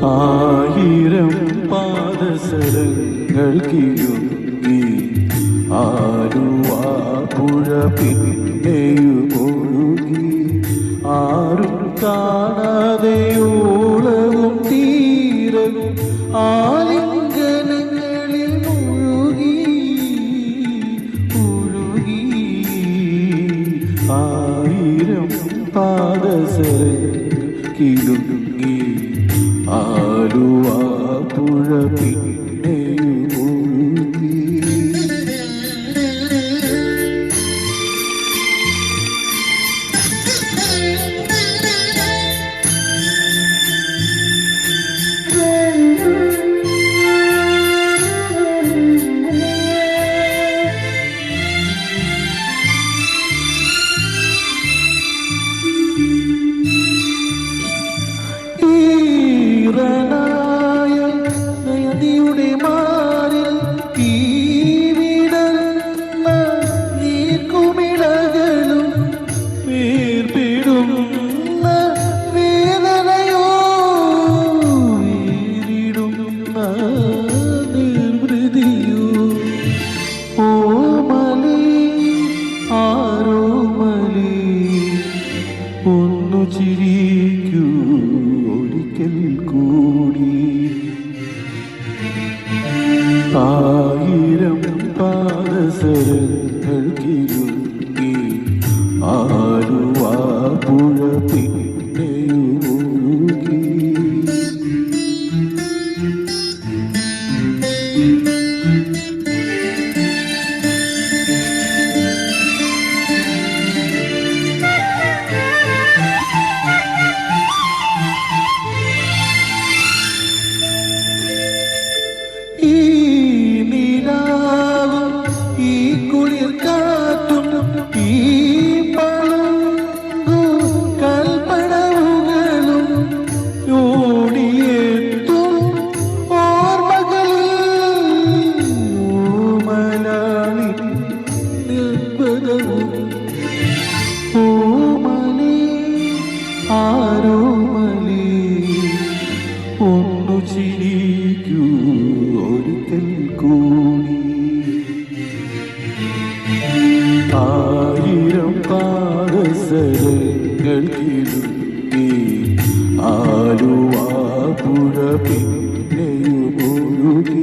ആയിരം പാദസരങ്ങൾ കിഴുങ്ങി ആരുവാ പുഴ പിന്നെയുമൊഴുകി ആരും കാണാതെ ഓളവും തീരവും ആലിംഗനങ്ങളിൽ മുഴുകി മുഴുകി ആയിരം പാദസരങ്ങൾ കിഴുങ്ങി ആലുവാ പുഴ പിന്നെയുമൊഴുകി നദിയുടെ മാറിൽ തീവിടുന്ന നീർക്കുമിളകളും വേർപിടുന്ന വേദനയോ വേരിടുന്ന നിർവൃതിയോ ഓമലേ ആരോമലേ ഒന്നു ചിരിക്കൂ ഒരിക്കൽ കൂടി ആയിരം പാദസരങ്ങൾ കിഴുങ്ങി ആലുവാ പുഴ പിന്നെയുമൊഴുകി ഈ നിലാവും ഈ കുളിർ കാറ്റും ഈ പളുങ്കു കൽപ്പടവുകളും ഓടിയെത്തും ഓർമ്മകളിൽ ഓമലാളി നിർഭരവും ഓമലേ ആരോമലേ ഒന്നു ചിരിക്കൂ ഒരിക്കൽ കൂടി ആയിരം പാദസരങ്ങൾ കിഴുങ്ങി ആലുവാ പുഴ പിന്നെയുമൊഴുകി